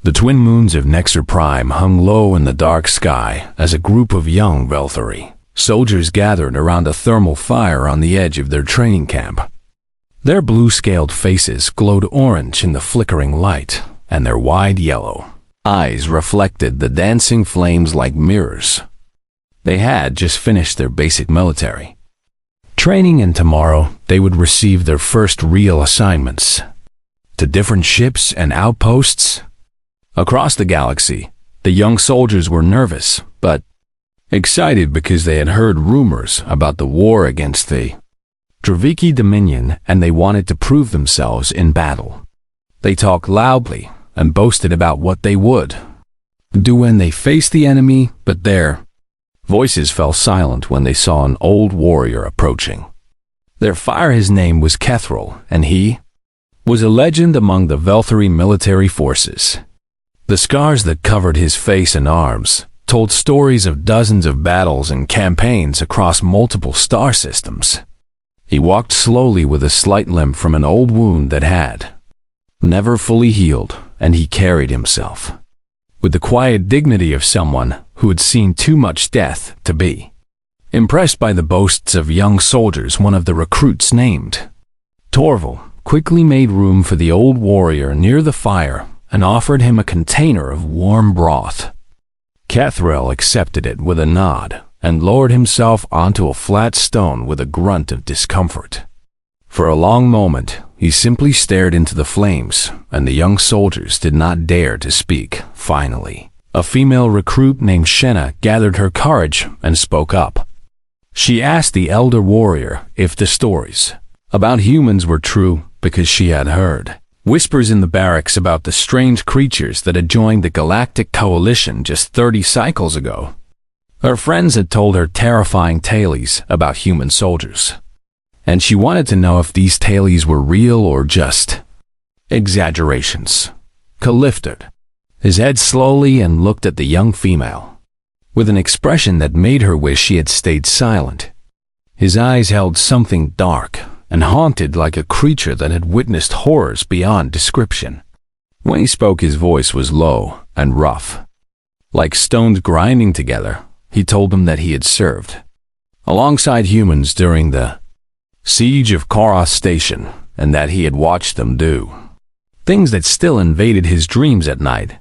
The twin moons of Nexer Prime hung low in the dark sky as a group of young Velthari soldiers gathered around a thermal fire on the edge of their training camp. Their blue-scaled faces glowed orange in the flickering light, and their wide yellow eyes reflected the dancing flames like mirrors. They had just finished their basic military training, and tomorrow they would receive their first real assignments to different ships and outposts across the galaxy. The young soldiers were nervous, but excited because they had heard rumors about the war against the Draviki Dominion, and they wanted to prove themselves in battle. They talked loudly and boasted about what they would do when they faced the enemy, but their voices fell silent when they saw an old warrior approaching. Their fire, his name was Kethril, and he was a legend among the Velthari military forces. The scars that covered his face and arms told stories of dozens of battles and campaigns across multiple star systems. He walked slowly with a slight limp from an old wound that had never fully healed, and he carried himself with the quiet dignity of someone who had seen too much death to be impressed by the boasts of young soldiers. One of the recruits, named Torval, quickly made room for the old warrior near the fire and offered him a container of warm broth. Kethril accepted it with a nod and lowered himself onto a flat stone with a grunt of discomfort. For a long moment, he simply stared into the flames, and the young soldiers did not dare to speak. Finally, a female recruit named Shenna gathered her courage and spoke up. She asked the elder warrior if the stories about humans were true, because she had heard whispers in the barracks about the strange creatures that had joined the Galactic Coalition just 30 cycles ago. Her friends had told her terrifying tales about human soldiers, and she wanted to know if these tales were real or just exaggerations. Ka lifted his head slowly and looked at the young female with an expression that made her wish she had stayed silent. His eyes held something dark and haunted, like a creature that had witnessed horrors beyond description. When he spoke, his voice was low and rough, like stones grinding together. He told them that he had served alongside humans during the siege of Karos Station, and that he had watched them do things that still invaded his dreams at night.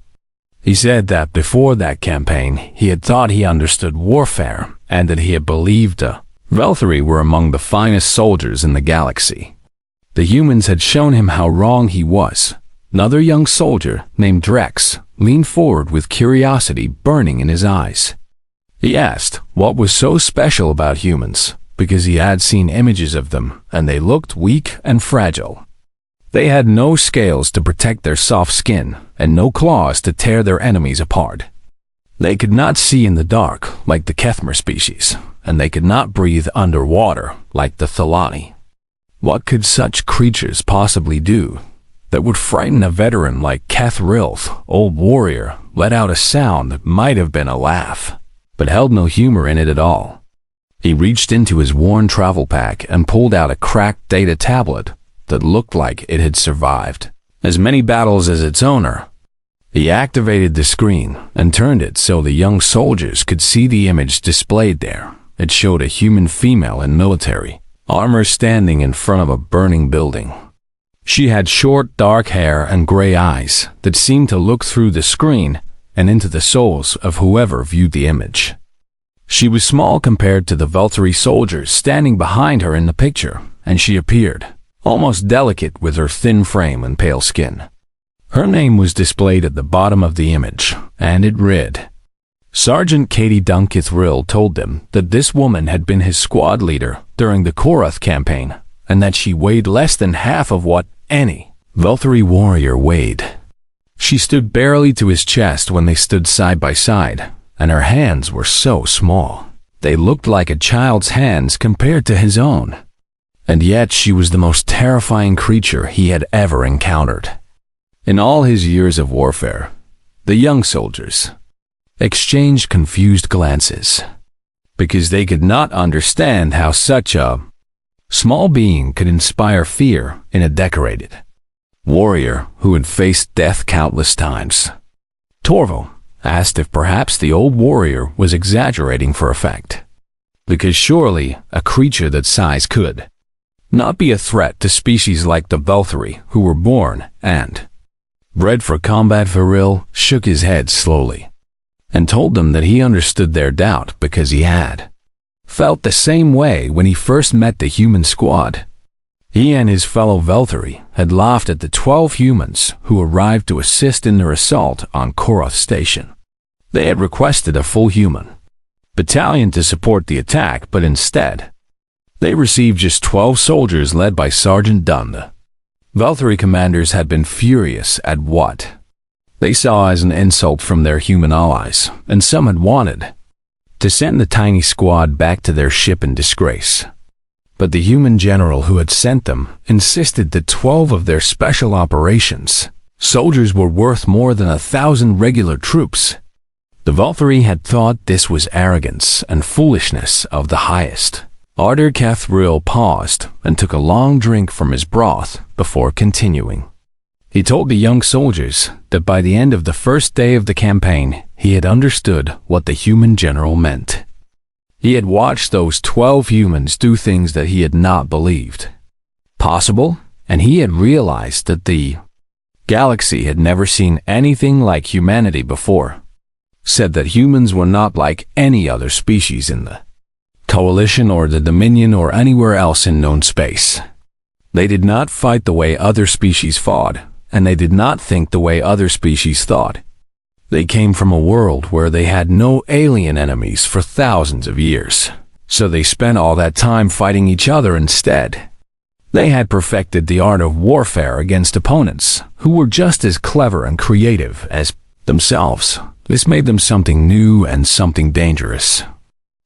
He said that before that campaign, he had thought he understood warfare, and that he had believed the Velthari were among the finest soldiers in the galaxy. The humans had shown him how wrong he was. Another young soldier, named Drex, leaned forward with curiosity burning in his eyes. He asked what was so special about humans, because he had seen images of them, and they looked weak and fragile. They had no scales to protect their soft skin, and no claws to tear their enemies apart. They could not see in the dark, like the Kethmer species, and they could not breathe underwater, like the Thalani. What could such creatures possibly do that would frighten a veteran like Kethril? Old warrior let out a sound that might have been a laugh, but held no humor in it at all. He reached into his worn travel pack and pulled out a cracked data tablet that looked like it had survived as many battles as its owner. He activated the screen and turned it so the young soldiers could see the image displayed there. It showed a human female in military armor standing in front of a burning building. She had short, dark hair and gray eyes that seemed to look through the screen and into the souls of whoever viewed the image. She was small compared to the Velthari soldiers standing behind her in the picture, and she appeared almost delicate with her thin frame and pale skin. Her name was displayed at the bottom of the image, and it read, Sergeant Katie Dunkithril told them that this woman had been his squad leader during the Korath campaign, and that she weighed less than half of what any Velthari warrior weighed. She stood barely to his chest when they stood side by side, and her hands were so small. They looked like a child's hands compared to his own. And yet she was the most terrifying creature he had ever encountered. In all his years of warfare, the young soldiers exchanged confused glances, because they could not understand how such a small being could inspire fear in a decorated warrior who had faced death countless times. Torval asked if perhaps the old warrior was exaggerating for effect, because surely a creature that size could not be a threat to species like the Velthari, who were born and bred for combat. Viril shook his head slowly and told them that he understood their doubt because he had felt the same way when he first met the human squad. He and his fellow Velthari had laughed at the 12 humans who arrived to assist in their assault on Koroth Station. They had requested a full human battalion to support the attack, but instead, they received just 12 soldiers led by Sergeant Dunn. The Velthari commanders had been furious at what they saw as an insult from their human allies, and some had wanted to send the tiny squad back to their ship in disgrace. But the human general who had sent them insisted that 12 of their special operations soldiers were worth more than 1,000 regular troops. The Velthari had thought this was arrogance and foolishness of the highest order. Kethril paused and took a long drink from his broth before continuing. He told the young soldiers that by the end of the first day of the campaign, he had understood what the human general meant. He had watched those 12 humans do things that he had not believed possible, and he had realized that the galaxy had never seen anything like humanity before. Said that humans were not like any other species in the Coalition or the Dominion or anywhere else in known space. They did not fight the way other species fought, and they did not think the way other species thought. They came from a world where they had no alien enemies for thousands of years, so they spent all that time fighting each other instead. They had perfected the art of warfare against opponents who were just as clever and creative as themselves. This made them something new and something dangerous.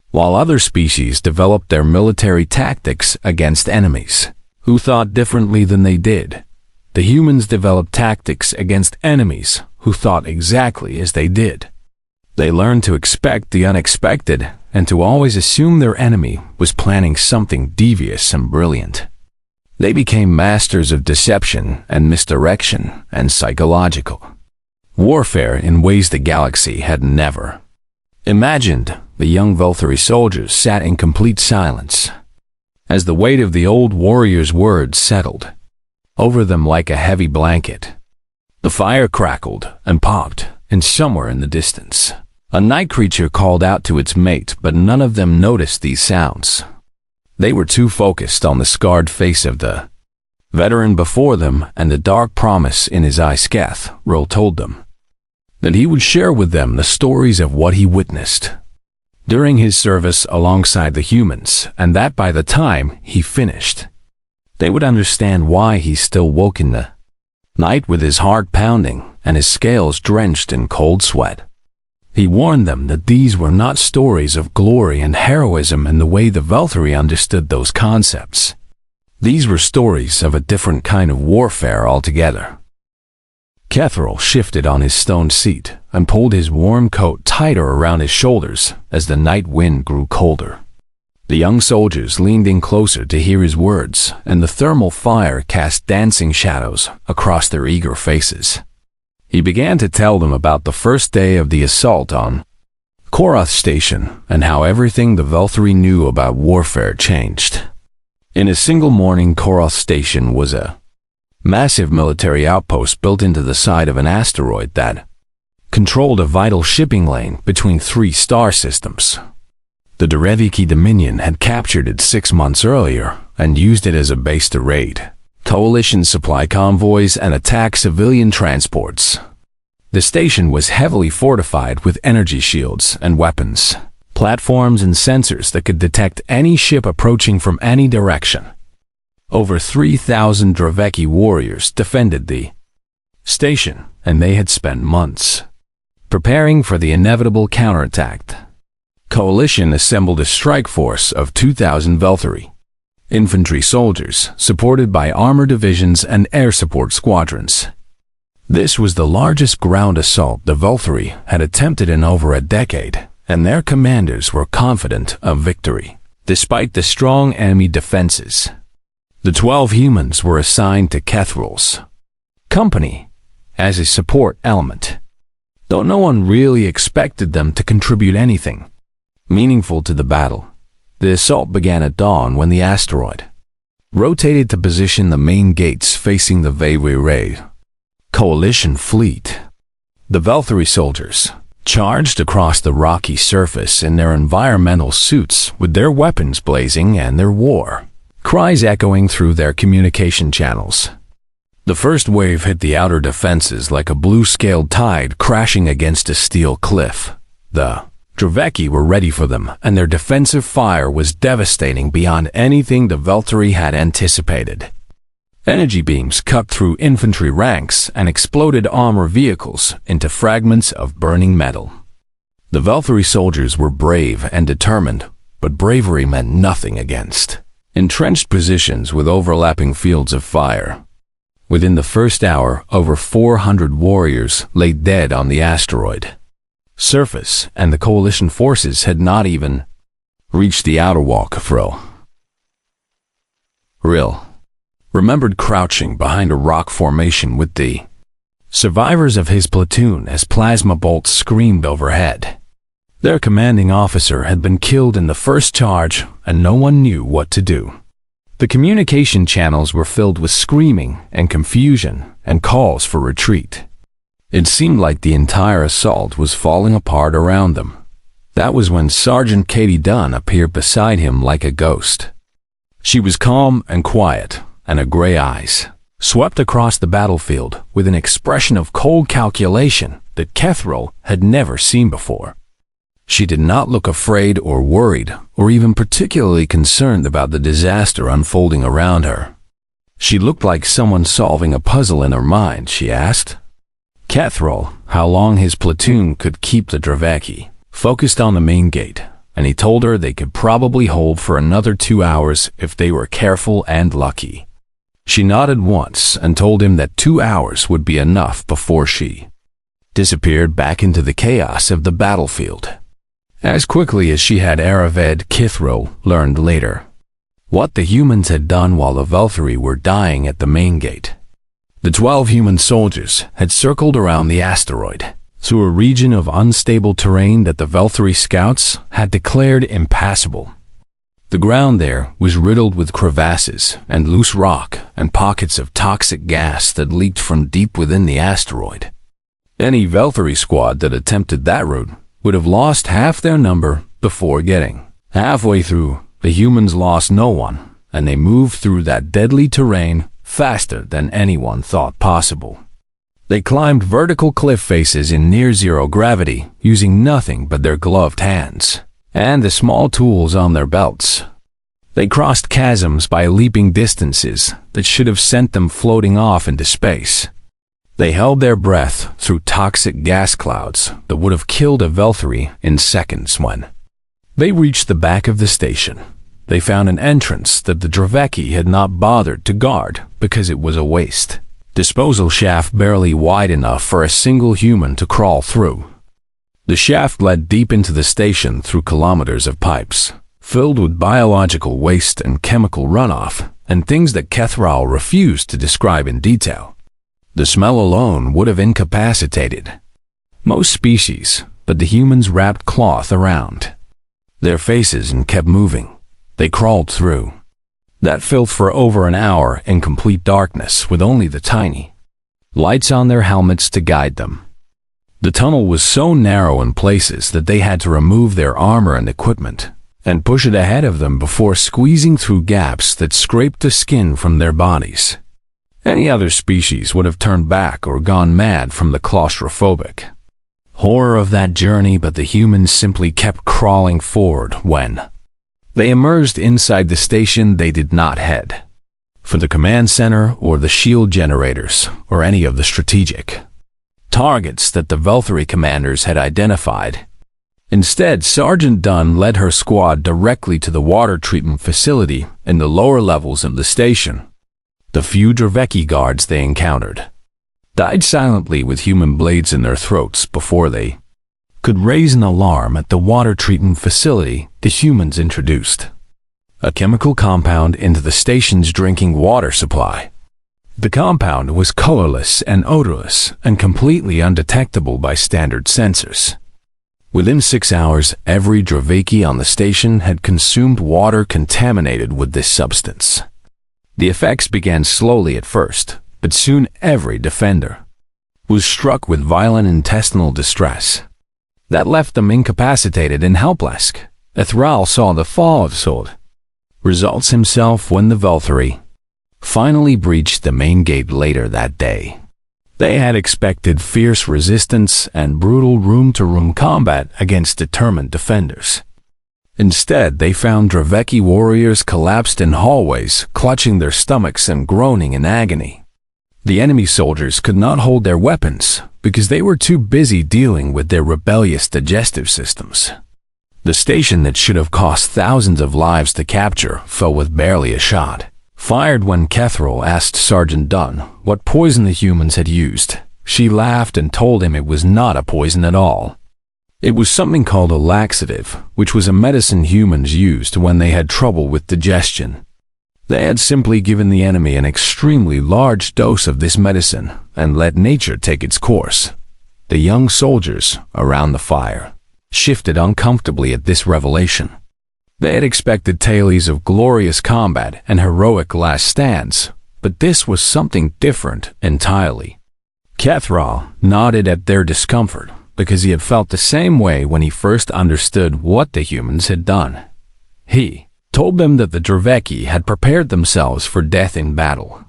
While other species developed their military tactics against enemies who thought differently than they did, the humans developed tactics against enemies who thought exactly as they did. They learned to expect the unexpected and to always assume their enemy was planning something devious and brilliant. They became masters of deception and misdirection and psychological warfare in ways the galaxy had never imagined. The young Velthari soldiers sat in complete silence as the weight of the old warrior's words settled over them like a heavy blanket. The fire crackled and popped, and somewhere in the distance, a night creature called out to its mate, but none of them noticed these sounds. They were too focused on the scarred face of the veteran before them and the dark promise in his eye. Kethril told them that he would share with them the stories of what he witnessed during his service alongside the humans, and that by the time he finished, they would understand why he still woke in the night with his heart pounding and his scales drenched in cold sweat. He warned them that these were not stories of glory and heroism in the way the Velthari understood those concepts. These were stories of a different kind of warfare altogether. Kethril shifted on his stone seat and pulled his warm coat tighter around his shoulders as the night wind grew colder. The young soldiers leaned in closer to hear his words, and the thermal fire cast dancing shadows across their eager faces. He began to tell them about the first day of the assault on Koroth Station and how everything the Velthari knew about warfare changed. In a single morning, Koroth Station was a massive military outpost built into the side of an asteroid that controlled a vital shipping lane between 3 star systems. The Dereviki Dominion had captured it 6 months earlier and used it as a base to raid Coalition supply convoys and attack civilian transports. The station was heavily fortified with energy shields and weapons, platforms and sensors that could detect any ship approaching from any direction. Over 3,000 Dereviki warriors defended the station, and they had spent months preparing for the inevitable counterattack. Coalition assembled a strike force of 2,000 Velthari infantry soldiers, supported by armor divisions and air support squadrons. This was the largest ground assault the Velthari had attempted in over a decade, and their commanders were confident of victory, despite the strong enemy defenses. The 12 humans were assigned to Kethril's company as a support element. though no one really expected them to contribute anything meaningful to the battle. The assault began at dawn when the asteroid rotated to position the main gates facing the HFY Coalition fleet. The Velthary soldiers charged across the rocky surface in their environmental suits with their weapons blazing and their war cries echoing through their communication channels. The first wave hit the outer defenses like a blue-scaled tide crashing against a steel cliff. The Draveki were ready for them, and their defensive fire was devastating beyond anything the Velthary had anticipated. Energy beams cut through infantry ranks and exploded armor vehicles into fragments of burning metal. The Velthary soldiers were brave and determined, but bravery meant nothing against entrenched positions with overlapping fields of fire. Within the first hour, over 400 warriors lay dead on the asteroid surface, and the coalition forces had not even reached the outer wall. Real remembered crouching behind a rock formation with the survivors of his platoon as plasma bolts screamed overhead. Their commanding officer had been killed in the first charge, and no one knew what to do. The communication channels were filled with screaming and confusion and calls for retreat. It seemed like the entire assault was falling apart around them. That was when Sergeant Katie Dunn appeared beside him like a ghost. She was calm and quiet, and her gray eyes swept across the battlefield with an expression of cold calculation that Kethral had never seen before. She did not look afraid or worried or even particularly concerned about the disaster unfolding around her. She looked like someone solving a puzzle in her mind. She asked Kethral how long his platoon could keep the Draveki focused on the main gate, and he told her they could probably hold for another 2 hours if they were careful and lucky. She nodded once and told him that 2 hours would be enough before she disappeared back into the chaos of the battlefield. As quickly as she had Araved, Kithro learned later what the humans had done while the Velthary were dying at the main gate. The 12 human soldiers had circled around the asteroid through a region of unstable terrain that the Velthary scouts had declared impassable. The ground there was riddled with crevasses and loose rock and pockets of toxic gas that leaked from deep within the asteroid. Any Velthary squad that attempted that route would have lost half their number before getting halfway through. The humans lost no one, and they moved through that deadly terrain faster than anyone thought possible. They climbed vertical cliff faces in near-zero gravity using nothing but their gloved hands and the small tools on their belts. They crossed chasms by leaping distances that should have sent them floating off into space. They held their breath through toxic gas clouds that would have killed a Velthary in seconds. When they reached the back of the station, they found an entrance that the Draveki had not bothered to guard because it was a waste disposal shaft barely wide enough for a single human to crawl through. The shaft led deep into the station through kilometers of pipes, filled with biological waste and chemical runoff, and things that Kethral refused to describe in detail. The smell alone would have incapacitated most species, but the humans wrapped cloth around their faces and kept moving. They crawled through that filth for over an hour in complete darkness with only the tiny lights on their helmets to guide them. The tunnel was so narrow in places that they had to remove their armor and equipment and push it ahead of them before squeezing through gaps that scraped the skin from their bodies. Any other species would have turned back or gone mad from the claustrophobic horror of that journey, but the humans simply kept crawling forward. When they emerged inside the station, they did not head for the command center or the shield generators or any of the strategic targets that the Velthary commanders had identified. Instead, Sergeant Dunn led her squad directly to the water treatment facility in the lower levels of the station. The few Draveki guards they encountered died silently with human blades in their throats before they could raise an alarm at the water treatment facility the humans introduced a chemical compound into the station's drinking water supply. The compound was colorless and odorless and completely undetectable by standard sensors. Within 6 hours, every Dravaki on the station had consumed water contaminated with this substance. The effects began slowly at first, but soon every defender was struck with violent intestinal distress. That left them incapacitated and helpless. Ithral saw the fall of Sod. Results himself when the Velthari finally breached the main gate later that day. They had expected fierce resistance and brutal room-to-room combat against determined defenders. Instead, they found Dravaki warriors collapsed in hallways, clutching their stomachs and groaning in agony. The enemy soldiers could not hold their weapons because they were too busy dealing with their rebellious digestive systems. The station that should have cost thousands of lives to capture fell with barely a shot. Fired when Kethril asked Sergeant Dunn what poison the humans had used. She laughed and told him it was not a poison at all. It was something called a laxative, which was a medicine humans used when they had trouble with digestion. They had simply given the enemy an extremely large dose of this medicine and let nature take its course. The young soldiers around the fire shifted uncomfortably at this revelation. They had expected tales of glorious combat and heroic last stands, but this was something different entirely. Kethril nodded at their discomfort because he had felt the same way when he first understood what the humans had done. He told them that the Dravaki had prepared themselves for death in battle.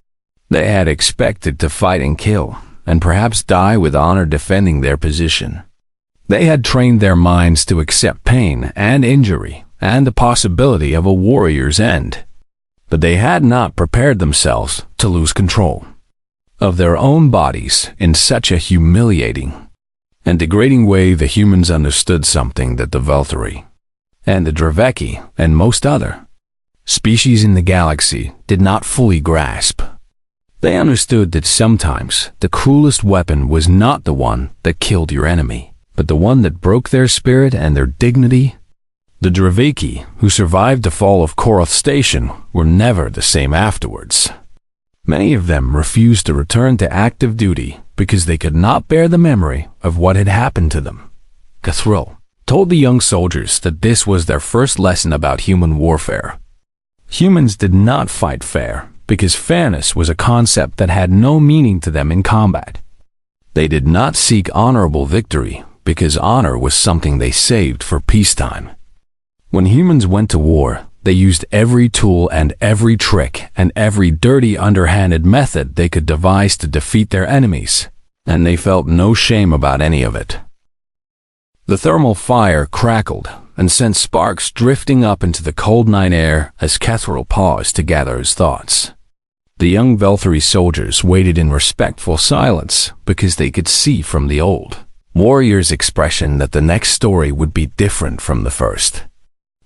They had expected to fight and kill, and perhaps die with honor defending their position. They had trained their minds to accept pain and injury and the possibility of a warrior's end, but they had not prepared themselves to lose control of their own bodies in such a humiliating and degrading way. The humans understood something that the Velthari and the Dravaki and most other species in the galaxy did not fully grasp. They understood that sometimes the cruelest weapon was not the one that killed your enemy, but the one that broke their spirit and their dignity. The Dravaki who survived the fall of Koroth Station were never the same afterwards. Many of them refused to return to active duty because they could not bear the memory of what had happened to them. Kethril told the young soldiers that this was their first lesson about human warfare. Humans did not fight fair because fairness was a concept that had no meaning to them in combat. They did not seek honorable victory because honor was something they saved for peacetime. When humans went to war, they used every tool and every trick and every dirty underhanded method they could devise to defeat their enemies, and they felt no shame about any of it. The thermal fire crackled and sent sparks drifting up into the cold night air as Kethril paused to gather his thoughts. The young Velthari soldiers waited in respectful silence because they could see from the old warrior's expression that the next story would be different from the first.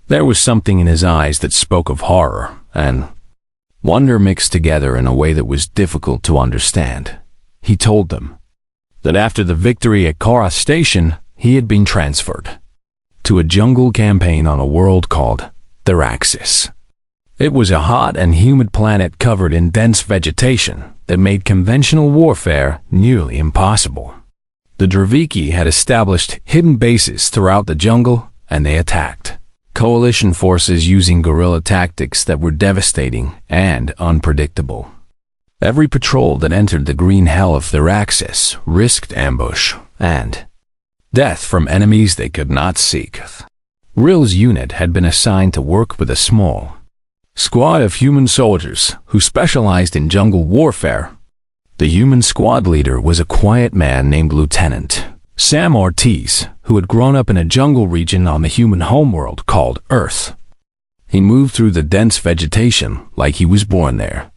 There was something in his eyes that spoke of horror and wonder mixed together in a way that was difficult to understand. He told them that after the victory at Koroth Station, he had been transferred to a jungle campaign on a world called Theraxis. It was a hot and humid planet covered in dense vegetation that made conventional warfare nearly impossible. The Dravaki had established hidden bases throughout the jungle, and they attacked coalition forces using guerrilla tactics that were devastating and unpredictable. Every patrol that entered the green hell of Theraxis risked ambush and death from enemies they could not seek. Ril's unit had been assigned to work with a small squad of human soldiers who specialized in jungle warfare. The human squad leader was a quiet man named Lieutenant Sam Ortiz, who had grown up in a jungle region on the human homeworld called Earth. He moved through the dense vegetation like he was born there,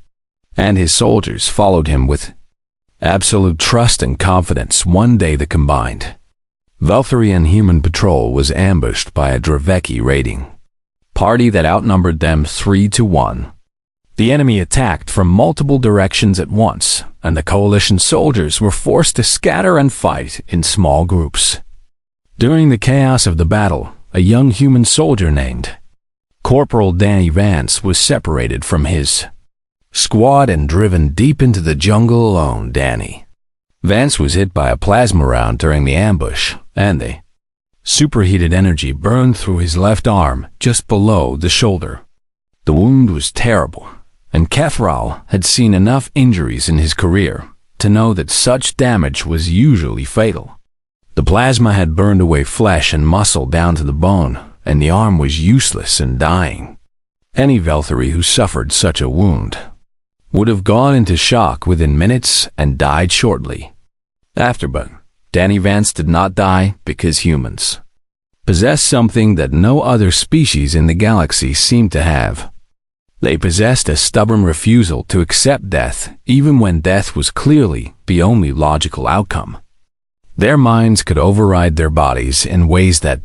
and his soldiers followed him with absolute trust and confidence. One day the combined Velthari and human patrol was ambushed by a Dravaki raiding party that outnumbered them 3-1. The enemy attacked from multiple directions at once, and the coalition soldiers were forced to scatter and fight in small groups. During the chaos of the battle, a young human soldier named Corporal Danny Vance was separated from his Squad and driven deep into the jungle alone, Danny Vance was hit by a plasma round during the ambush, and the superheated energy burned through his left arm just below the shoulder. The wound was terrible, and Catherall had seen enough injuries in his career to know that such damage was usually fatal. The plasma had burned away flesh and muscle down to the bone, and the arm was useless and dying. Any Velthari who suffered such a wound would have gone into shock within minutes and died shortly after, but Danny Vance did not die because humans possess something that no other species in the galaxy seemed to have. They possessed a stubborn refusal to accept death, even when death was clearly the only logical outcome. Their minds could override their bodies in ways that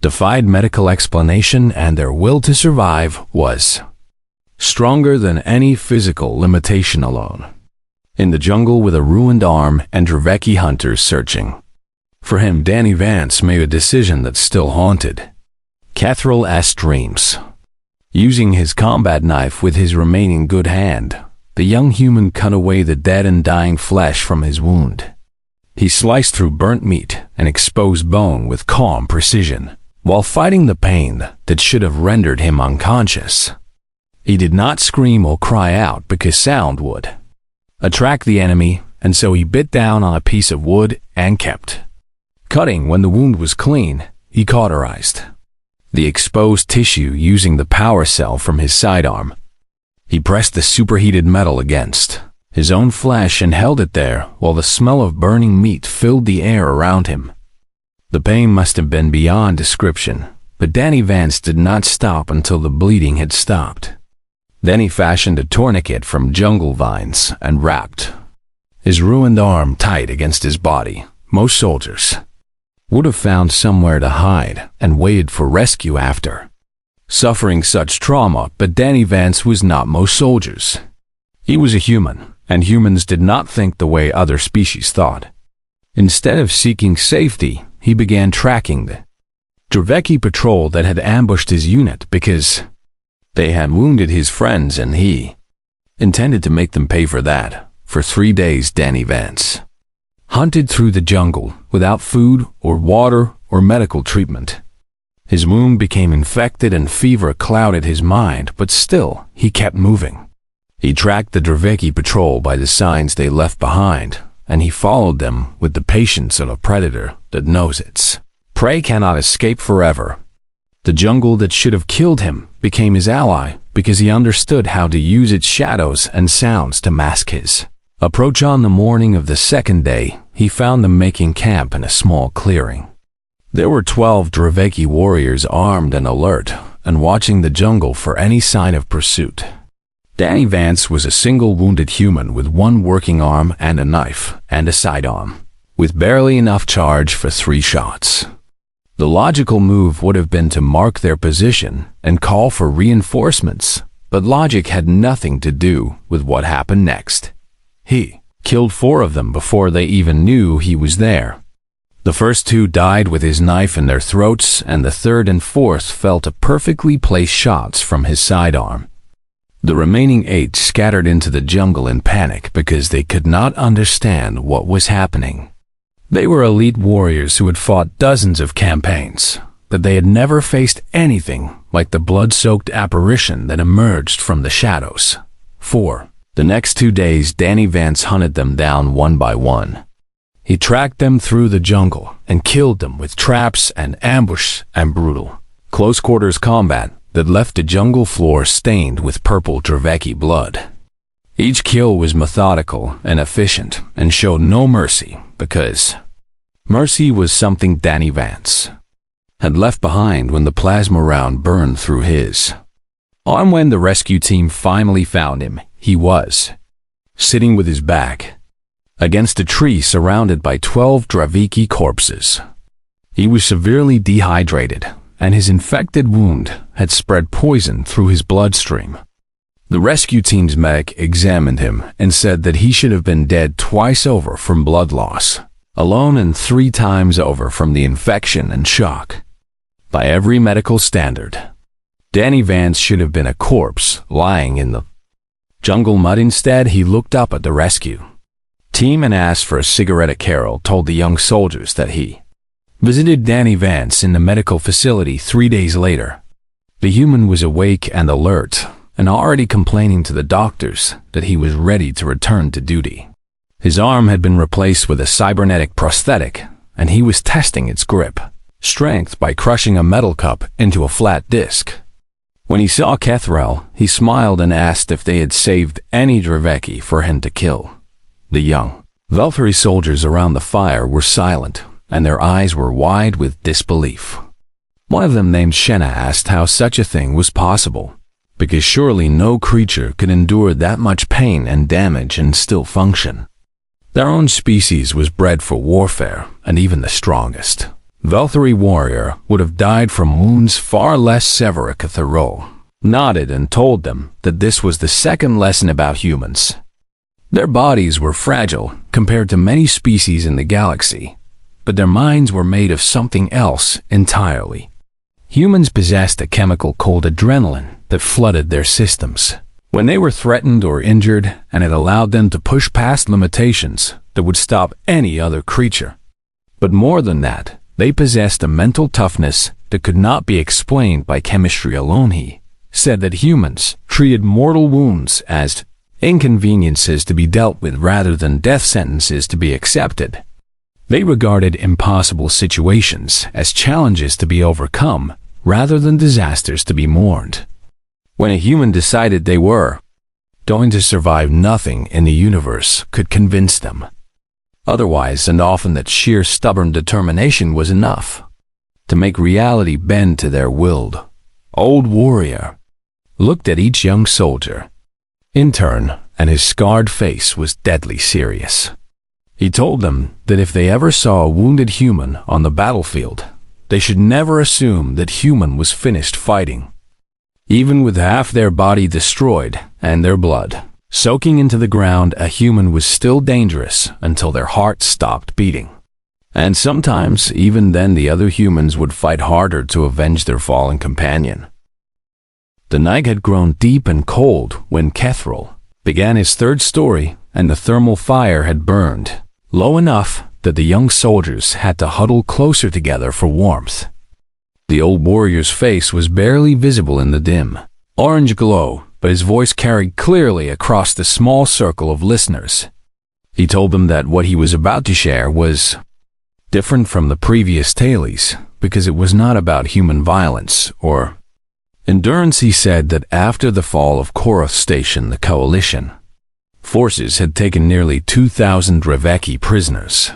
defied medical explanation, and their will to survive was stronger than any physical limitation alone. In the jungle with a ruined arm and Draveki hunters searching for him, Danny Vance made a decision that still haunted Catherall's dreams. Using his combat knife with his remaining good hand, the young human cut away the dead and dying flesh from his wound. He sliced through burnt meat and exposed bone with calm precision, while fighting the pain that should have rendered him unconscious. He did not scream or cry out because sound would attract the enemy, and so he bit down on a piece of wood and kept cutting. When the wound was clean, he cauterized the exposed tissue using the power cell from his sidearm. He pressed the superheated metal against his own flesh and held it there while the smell of burning meat filled the air around him. The pain must have been beyond description, but Danny Vance did not stop until the bleeding had stopped. Then he fashioned a tourniquet from jungle vines and wrapped his ruined arm tight against his body. Most soldiers would have found somewhere to hide and waited for rescue after suffering such trauma, but Danny Vance was not most soldiers. He was a human, and humans did not think the way other species thought. Instead of seeking safety, he began tracking the Draveki patrol that had ambushed his unit because they had wounded his friends, and he intended to make them pay for that. For 3 days, Danny Vance hunted through the jungle without food or water or medical treatment. His wound became infected and fever clouded his mind, but still he kept moving. He tracked the Draveki patrol by the signs they left behind, and he followed them with the patience of a predator that knows its prey cannot escape forever. The jungle that should have killed him became his ally because he understood how to use its shadows and sounds to mask his approach. On the morning of the second day, he found them making camp in a small clearing. There were 12 Draveki warriors armed and alert and watching the jungle for any sign of pursuit. Danny Vance was a single wounded human with one working arm and a knife and a sidearm, with barely enough charge for 3 shots. The logical move would have been to mark their position and call for reinforcements, but logic had nothing to do with what happened next. He killed 4 of them before they even knew he was there. The first 2 died with his knife in their throats, and the third and fourth fell to perfectly placed shots from his sidearm. The remaining 8 scattered into the jungle in panic because they could not understand what was happening. They were elite warriors who had fought dozens of campaigns, but they had never faced anything like the blood-soaked apparition that emerged from the shadows. For the next 2 days, Danny Vance hunted them down one by one. He tracked them through the jungle and killed them with traps and ambush and brutal close-quarters combat that left the jungle floor stained with purple Draveki blood. Each kill was methodical and efficient and showed no mercy, because mercy was something Danny Vance had left behind when the plasma round burned through his arm. When the rescue team finally found him, he was sitting with his back against a tree surrounded by 12 Draveki corpses. He was severely dehydrated, and his infected wound had spread poison through his bloodstream. The rescue team's medic examined him and said that he should have been dead twice over from blood loss alone and 3 times over from the infection and shock. By every medical standard, Danny Vance should have been a corpse lying in the Jungle Mud instead, he looked up at the rescue team and asked for a cigarette. Carol told the young soldiers that he visited Danny Vance in the medical facility 3 days later. The human was awake and alert, and already complaining to the doctors that he was ready to return to duty. His arm had been replaced with a cybernetic prosthetic, and he was testing its grip strength by crushing a metal cup into a flat disc. When he saw Kethrel, he smiled and asked if they had saved any Draveki for him to kill. The young Velthari soldiers around the fire were silent, and their eyes were wide with disbelief. One of them, named Shenna, asked how such a thing was possible, because surely no creature could endure that much pain and damage and still function. Their own species was bred for warfare, and even the strongest Velthari warrior would have died from wounds far less severe. Kethrel nodded and told them that this was the second lesson about humans. Their bodies were fragile compared to many species in the galaxy, but their minds were made of something else entirely. Humans possessed a chemical called adrenaline that flooded their systems when they were threatened or injured, and it allowed them to push past limitations that would stop any other creature. But more than that, they possessed a mental toughness that could not be explained by chemistry alone. He said that humans treated mortal wounds as inconveniences to be dealt with rather than death sentences to be accepted. They regarded impossible situations as challenges to be overcome rather than disasters to be mourned. When a human decided they were going to survive, nothing in the universe could convince them otherwise, and often that sheer stubborn determination was enough to make reality bend to their willed. Old warrior looked at each young soldier in turn, and his scarred face was deadly serious. He told them that if they ever saw a wounded human on the battlefield, they should never assume that human was finished fighting. Even with half their body destroyed and their blood soaking into the ground, a human was still dangerous until their heart stopped beating. And sometimes, even then, the other humans would fight harder to avenge their fallen companion. The night had grown deep and cold when Kethrel began his third story, and the thermal fire had burned low enough that the young soldiers had to huddle closer together for warmth. The old warrior's face was barely visible in the dim orange glow, but his voice carried clearly across the small circle of listeners. He told them that what he was about to share was different from the previous tales, because it was not about human violence or endurance. He said that after the fall of Koroth Station, the Coalition forces had taken nearly 2,000 Draveki prisoners.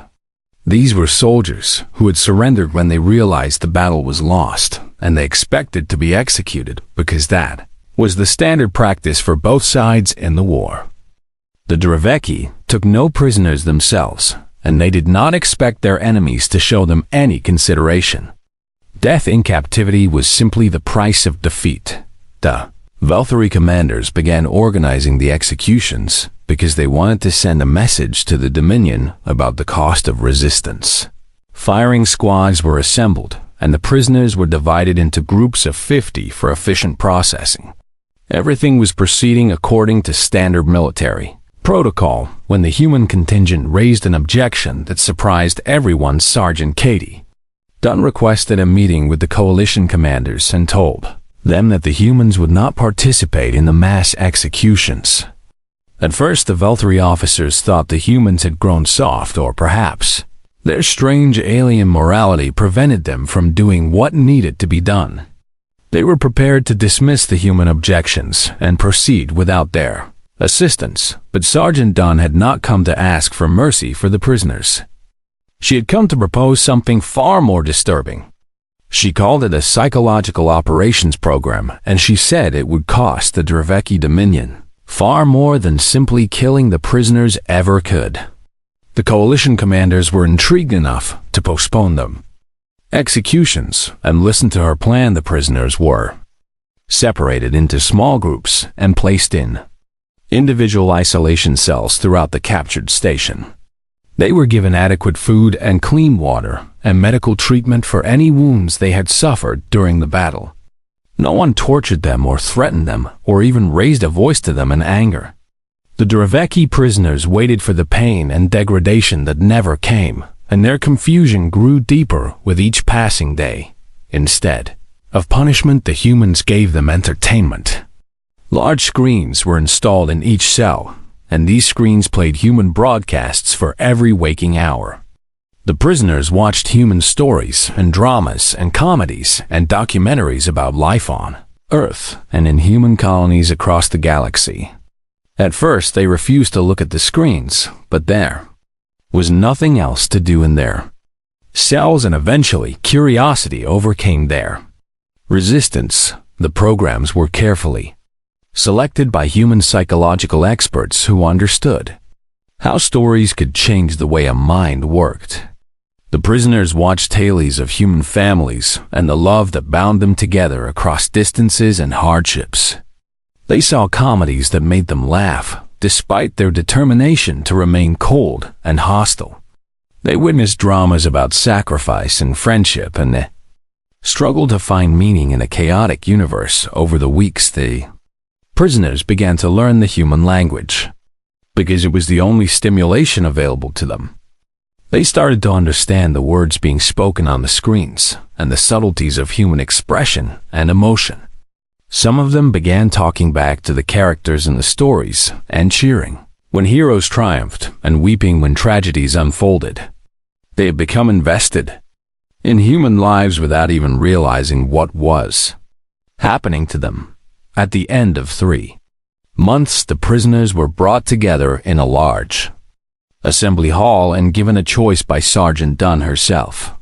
These were soldiers who had surrendered when they realized the battle was lost, and they expected to be executed because that was the standard practice for both sides in the war. The Draveki took no prisoners themselves, and they did not expect their enemies to show them any consideration. Death in captivity was simply the price of defeat. The Velthari commanders began organizing the executions because they wanted to send a message to the Dominion about the cost of resistance. Firing squads were assembled, and the prisoners were divided into groups of 50 for efficient processing. Everything was proceeding according to standard military protocol when the human contingent raised an objection that surprised everyone. Sergeant Katie Dunn requested a meeting with the Coalition commanders and told them that the humans would not participate in the mass executions. At first, the Velthari officers thought the humans had grown soft, or perhaps their strange alien morality prevented them from doing what needed to be done. They were prepared to dismiss the human objections and proceed without their assistance, but Sergeant Dunn had not come to ask for mercy for the prisoners. She had come to propose something far more disturbing. She called it a psychological operations program, and she said it would cost the Draveki Dominion far more than simply killing the prisoners ever could. The Coalition commanders were intrigued enough to postpone them executions and listen to her plan. The prisoners were separated into small groups and placed in individual isolation cells throughout the captured station. They were given adequate food and clean water and medical treatment for any wounds they had suffered during the battle. No one tortured them or threatened them or even raised a voice to them in anger. The Draveki prisoners waited for the pain and degradation that never came, and their confusion grew deeper with each passing day. Instead of punishment, the humans gave them entertainment. Large screens were installed in each cell, and these screens played human broadcasts for every waking hour. The prisoners watched human stories and dramas and comedies and documentaries about life on Earth and in human colonies across the galaxy. At first, they refused to look at the screens, but there was nothing else to do in their cells, and eventually curiosity overcame their resistance. The programs were carefully selected by human psychological experts who understood how stories could change the way a mind worked. The prisoners watched tales of human families and the love that bound them together across distances and hardships. They saw comedies that made them laugh, despite their determination to remain cold and hostile. They witnessed dramas about sacrifice and friendship, and the struggle to find meaning in a chaotic universe. Over the weeks, the prisoners began to learn the human language, because it was the only stimulation available to them. They started to understand the words being spoken on the screens and the subtleties of human expression and emotion. Some of them began talking back to the characters in the stories and cheering when heroes triumphed and weeping when tragedies unfolded. They had become invested in human lives without even realizing what was happening to them. At the end of 3 months, the prisoners were brought together in a large assembly hall and given a choice by Sergeant Dunn herself.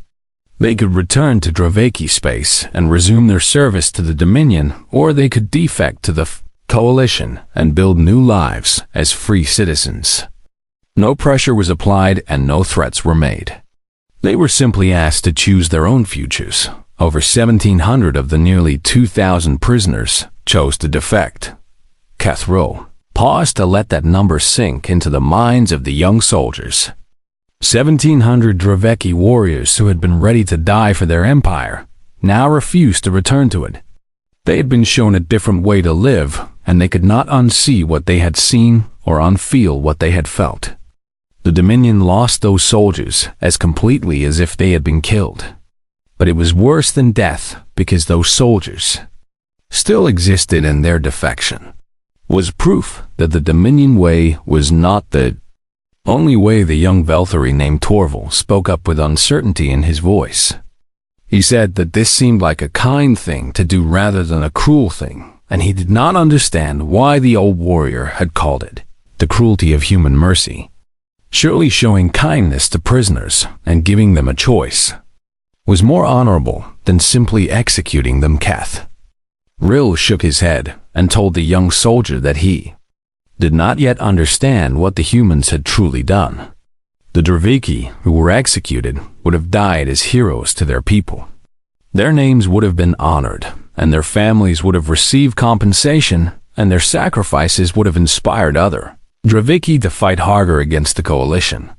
They could return to Draveki space and resume their service to the Dominion, or they could defect to the Coalition and build new lives as free citizens. No pressure was applied and no threats were made. They were simply asked to choose their own futures. Over 1,700 of the nearly 2,000 prisoners chose to defect. Cathro paused to let that number sink into the minds of the young soldiers. 1,700 Draveki warriors who had been ready to die for their empire now refused to return to it. They had been shown a different way to live, and they could not unsee what they had seen or unfeel what they had felt. The Dominion lost those soldiers as completely as if they had been killed. But it was worse than death, because those soldiers still existed, and their defection was proof that the Dominion way was not the only way. The young Velthari named Torval spoke up with uncertainty in his voice. He said that this seemed like a kind thing to do rather than a cruel thing, and he did not understand why the old warrior had called it the cruelty of human mercy. Surely showing kindness to prisoners and giving them a choice was more honorable than simply executing them. Kath Rill shook his head and told the young soldier that he did not yet understand what the humans had truly done. The Draveki who were executed would have died as heroes to their people. Their names would have been honored, and their families would have received compensation, and their sacrifices would have inspired other Draveki to fight harder against the Coalition.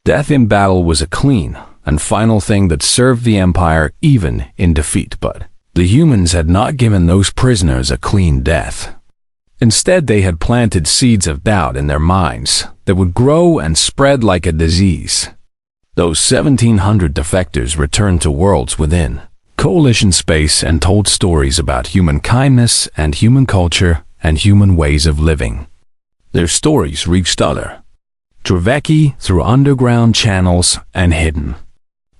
Death in battle was a clean and final thing that served the Empire even in defeat, but the humans had not given those prisoners a clean death. Instead, they had planted seeds of doubt in their minds that would grow and spread like a disease. Those 1,700 defectors returned to worlds within Coalition space and told stories about human kindness and human culture and human ways of living. Their stories reached other Draveki through underground channels and hidden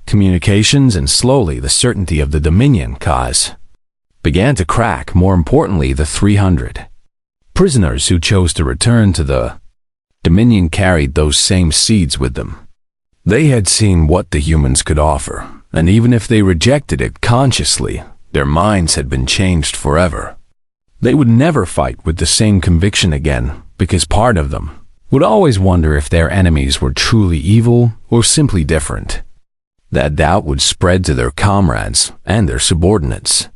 communications, and slowly the certainty of the Dominion cause began to crack. More importantly, the 300 prisoners who chose to return to the Dominion carried those same seeds with them. They had seen what the humans could offer, and even if they rejected it consciously, their minds had been changed forever. They would never fight with the same conviction again, because part of them would always wonder if their enemies were truly evil or simply different. That doubt would spread to their comrades and their subordinates,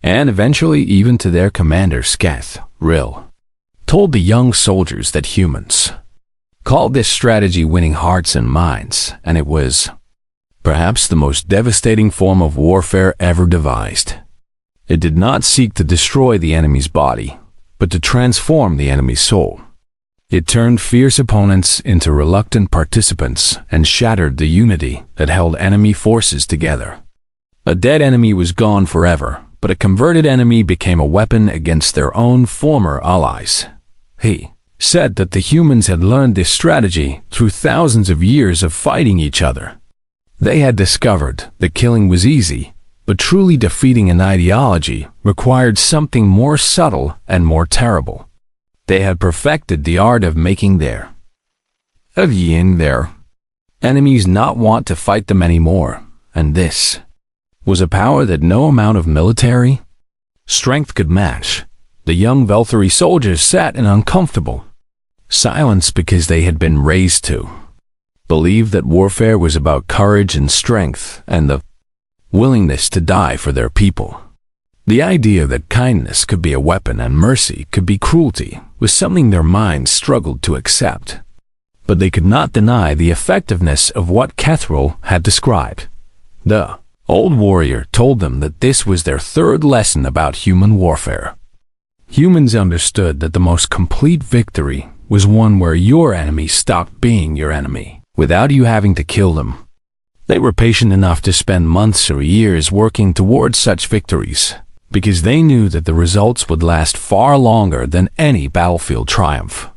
and eventually even to their commander. Skath Rill told the young soldiers that humans called this strategy winning hearts and minds, and it was perhaps the most devastating form of warfare ever devised. It did not seek to destroy the enemy's body, but to transform the enemy's soul. It turned fierce opponents into reluctant participants and shattered the unity that held enemy forces together. A dead enemy was gone forever, but a converted enemy became a weapon against their own former allies. He said that the humans had learned this strategy through thousands of years of fighting each other. They had discovered that killing was easy, but truly defeating an ideology required something more subtle and more terrible. They had perfected the art of making their enemies not want to fight them anymore, and this was a power that no amount of military strength could match. The young Velthari soldiers sat in uncomfortable silence because they had been raised to believe that warfare was about courage and strength and the willingness to die for their people. The idea that kindness could be a weapon and mercy could be cruelty was something their minds struggled to accept. But they could not deny the effectiveness of what Kethril had described. The old warrior told them that this was their third lesson about human warfare. Humans understood that the most complete victory was one where your enemy stopped being your enemy, without you having to kill them. They were patient enough to spend months or years working towards such victories, because they knew that the results would last far longer than any battlefield triumph.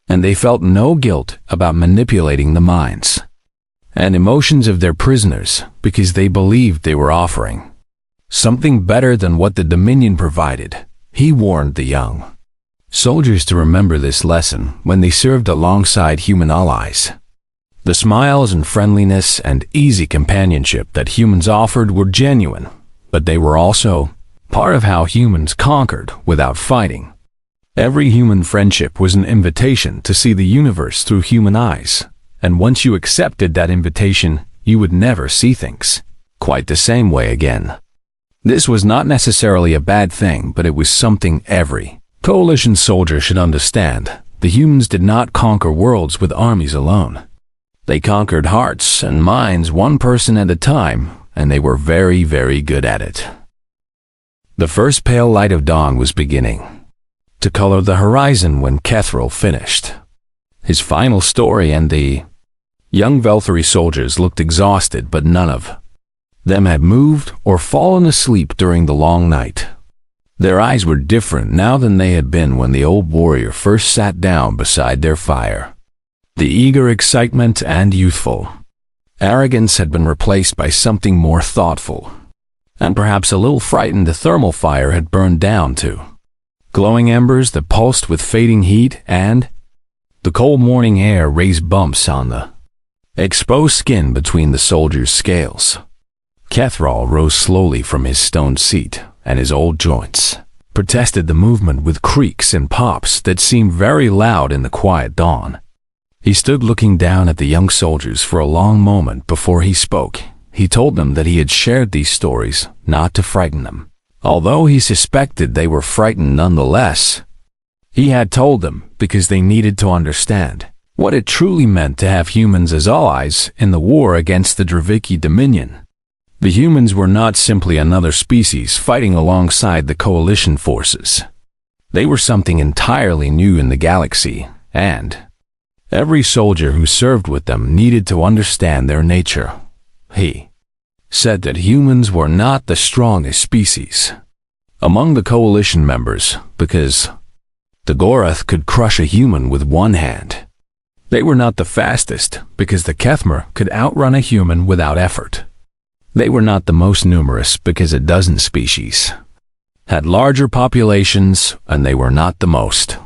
And they felt no guilt about manipulating the minds and emotions of their prisoners, because they believed they were offering something better than what the Dominion provided. He warned the young soldiers to remember this lesson when they served alongside human allies. The smiles and friendliness and easy companionship that humans offered were genuine, but they were also part of how humans conquered without fighting. Every human friendship was an invitation to see the universe through human eyes, and once you accepted that invitation, you would never see things quite the same way again. This was not necessarily a bad thing, but it was something every coalition soldier should understand. The humans did not conquer worlds with armies alone. They conquered hearts and minds one person at a time, and they were very, very good at it. The first pale light of dawn was beginning to color the horizon when Kethril finished his final story, and the young Velthari soldiers looked exhausted, but none of them had moved or fallen asleep during the long night. Their eyes were different now than they had been when the old warrior first sat down beside their fire. The eager excitement and youthful arrogance had been replaced by something more thoughtful, and perhaps a little frightened. The thermal fire had burned down to glowing embers that pulsed with fading heat, and the cold morning air raised bumps on the exposed skin between the soldiers' scales. Kethril rose slowly from his stone seat, and his old joints protested the movement with creaks and pops that seemed very loud in the quiet dawn. He stood looking down at the young soldiers for a long moment before he spoke. He told them that he had shared these stories not to frighten them, although he suspected they were frightened nonetheless. He had told them because they needed to understand what it truly meant to have humans as allies in the war against the Draviki Dominion. The humans were not simply another species fighting alongside the coalition forces. They were something entirely new in the galaxy, and every soldier who served with them needed to understand their nature. He said that humans were not the strongest species among the coalition members, because the Gorath could crush a human with one hand. They were not the fastest, because the Kethmer could outrun a human without effort. They were not the most numerous, because a dozen species had larger populations, and they were not the most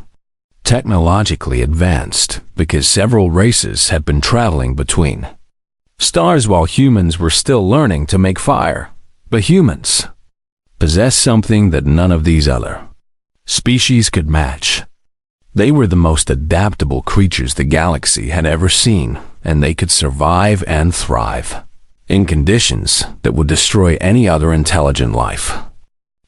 technologically advanced, because several races had been traveling between stars while humans were still learning to make fire. But humans possessed something that none of these other species could match. They were the most adaptable creatures the galaxy had ever seen, and they could survive and thrive in conditions that would destroy any other intelligent life.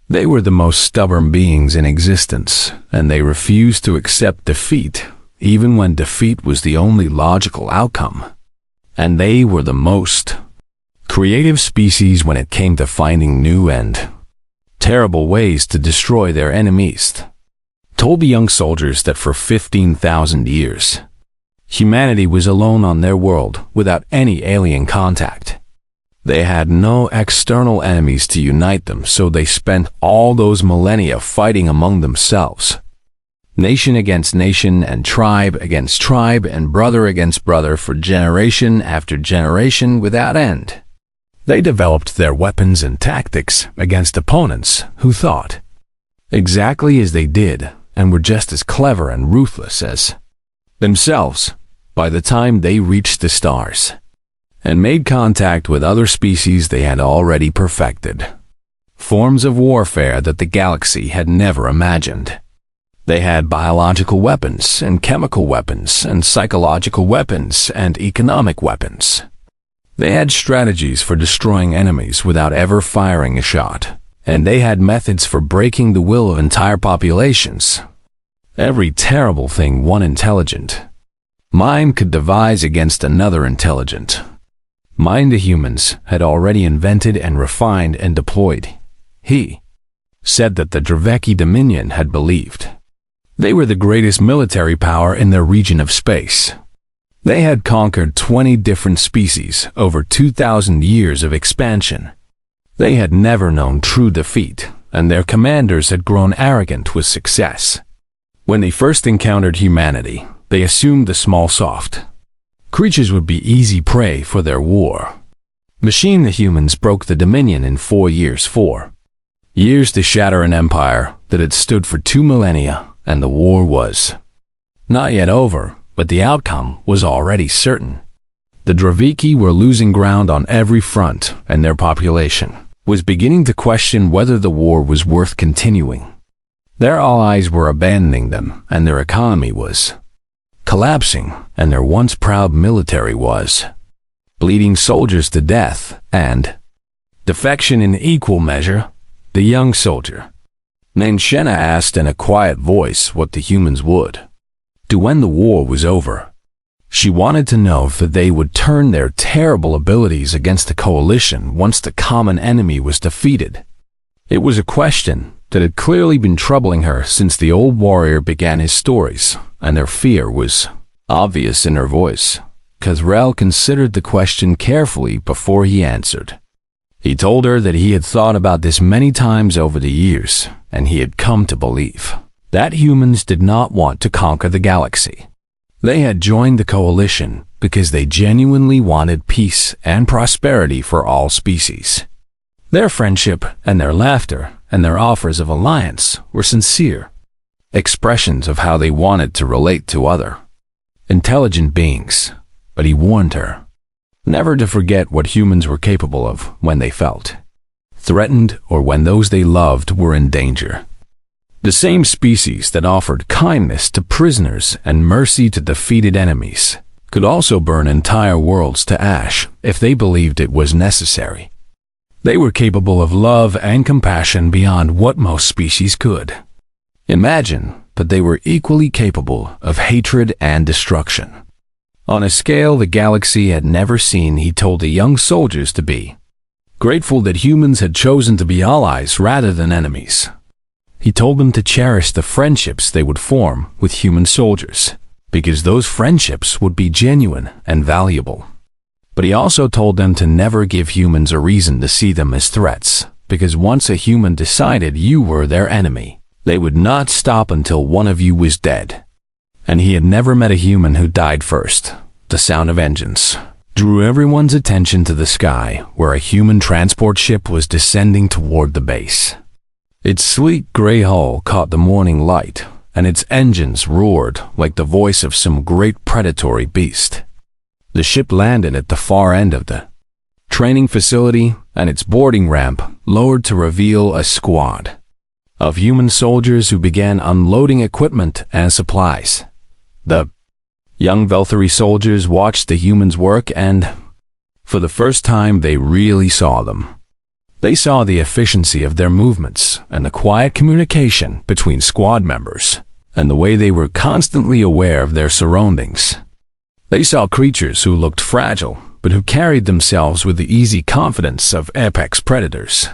They were the most stubborn beings in existence, and they refused to accept defeat, even when defeat was the only logical outcome. And they were the most creative species when it came to finding new and terrible ways to destroy their enemies, told the young soldiers that for 15,000 years, humanity was alone on their world without any alien contact. They had no external enemies to unite them, so they spent all those millennia fighting among themselves. Nation against nation and tribe against tribe and brother against brother for generation after generation without end. They developed their weapons and tactics against opponents who thought exactly as they did and were just as clever and ruthless as themselves by the time they reached the stars and made contact with other species they had already perfected, forms of warfare that the galaxy had never imagined. They had biological weapons and chemical weapons and psychological weapons and economic weapons. They had strategies for destroying enemies without ever firing a shot, and they had methods for breaking the will of entire populations. Every terrible thing one intelligent mind could devise against another intelligent mind the humans had already invented and refined and deployed. He said that the Draveki Dominion had believed they were the greatest military power in their region of space. They had conquered 20 different species over 2,000 years of expansion. They had never known true defeat, and their commanders had grown arrogant with success. When they first encountered humanity, they assumed the small soft creatures would be easy prey for their war. The humans broke the Dominion in 4 years. 4 years to shatter an empire that had stood for 2 millennia. And the war was not yet over, but the outcome was already certain. The Draveki were losing ground on every front, and their population was beginning to question whether the war was worth continuing. Their allies were abandoning them, and their economy was collapsing, and their once proud military was bleeding soldiers to death, and defection in equal measure. The young soldier named Shenna asked in a quiet voice what the humans would do when the war was over. She wanted to know if they would turn their terrible abilities against the coalition once the common enemy was defeated. It was a question that had clearly been troubling her since the old warrior began his stories, and their fear was obvious in her voice. Kazrel considered the question carefully before he answered. He told her that he had thought about this many times over the years, and he had come to believe that humans did not want to conquer the galaxy. They had joined the coalition because they genuinely wanted peace and prosperity for all species. Their friendship and their laughter and their offers of alliance were sincere expressions of how they wanted to relate to other intelligent beings, but he warned her never to forget what humans were capable of when they felt threatened or when those they loved were in danger. The same species that offered kindness to prisoners and mercy to defeated enemies could also burn entire worlds to ash if they believed it was necessary. They were capable of love and compassion beyond what most species could imagine, but they were equally capable of hatred and destruction. On a scale the galaxy had never seen, he told the young soldiers to be grateful that humans had chosen to be allies rather than enemies. He told them to cherish the friendships they would form with human soldiers, because those friendships would be genuine and valuable. But he also told them to never give humans a reason to see them as threats, because once a human decided you were their enemy, they would not stop until one of you was dead. And he had never met a human who died first. The sound of engines drew everyone's attention to the sky, where a human transport ship was descending toward the base. Its sleek gray hull caught the morning light, and its engines roared like the voice of some great predatory beast. The ship landed at the far end of the training facility, and its boarding ramp lowered to reveal a squad of human soldiers who began unloading equipment and supplies. The young Velthari soldiers watched the humans work, and for the first time they really saw them. They saw the efficiency of their movements and the quiet communication between squad members, and the way they were constantly aware of their surroundings. They saw creatures who looked fragile, but who carried themselves with the easy confidence of apex predators.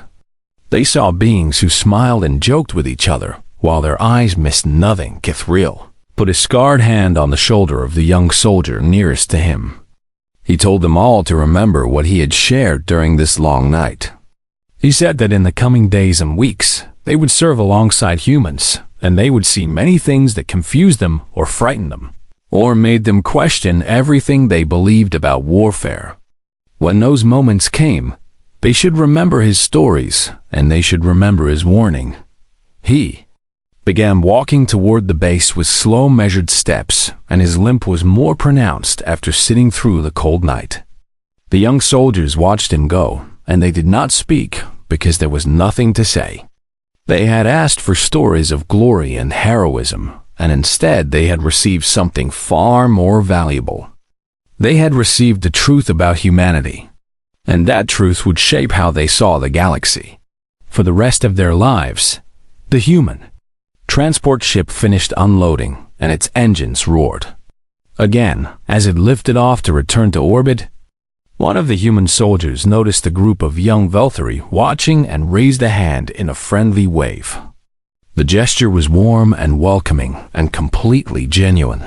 They saw beings who smiled and joked with each other, while their eyes missed nothing. Kithriel put a scarred hand on the shoulder of the young soldier nearest to him. He told them all to remember what he had shared during this long night. He said that in the coming days and weeks, they would serve alongside humans, and they would see many things that confused them or frightened them, or made them question everything they believed about warfare. When those moments came, they should remember his stories, and they should remember his warning. He began walking toward the base with slow, measured steps, and his limp was more pronounced after sitting through the cold night. The young soldiers watched him go, and they did not speak because there was nothing to say. They had asked for stories of glory and heroism, and instead they had received something far more valuable. They had received the truth about humanity, and that truth would shape how they saw the galaxy. For the rest of their lives, the human transport ship finished unloading, and its engines roared. Again, as it lifted off to return to orbit, one of the human soldiers noticed a group of young Velthari watching and raised a hand in a friendly wave. The gesture was warm and welcoming and completely genuine.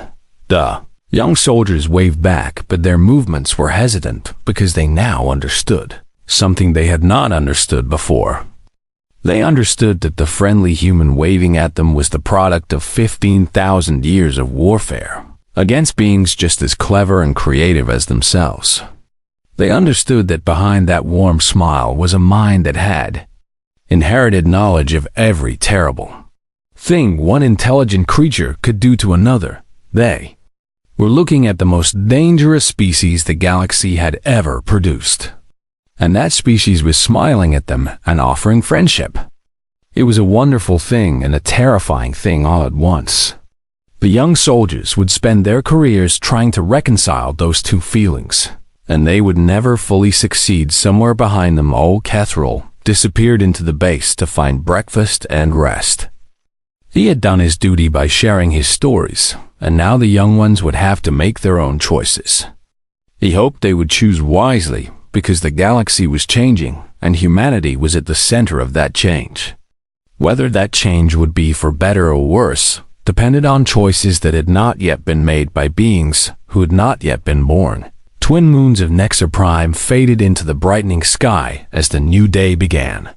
The young soldiers waved back, but their movements were hesitant because they now understood something they had not understood before. They understood that the friendly human waving at them was the product of 15,000 years of warfare against beings just as clever and creative as themselves. They understood that behind that warm smile was a mind that had inherited knowledge of every terrible thing one intelligent creature could do to another. They were looking at the most dangerous species the galaxy had ever produced. And that species was smiling at them and offering friendship. It was a wonderful thing and a terrifying thing all at once. The young soldiers would spend their careers trying to reconcile those two feelings, and they would never fully succeed. Somewhere behind them, old Kethriel disappeared into the base to find breakfast and rest. He had done his duty by sharing his stories, and now the young ones would have to make their own choices. He hoped they would choose wisely, because the galaxy was changing, and humanity was at the center of that change. Whether that change would be for better or worse depended on choices that had not yet been made by beings who had not yet been born. Twin moons of Nexar Prime faded into the brightening sky as the new day began.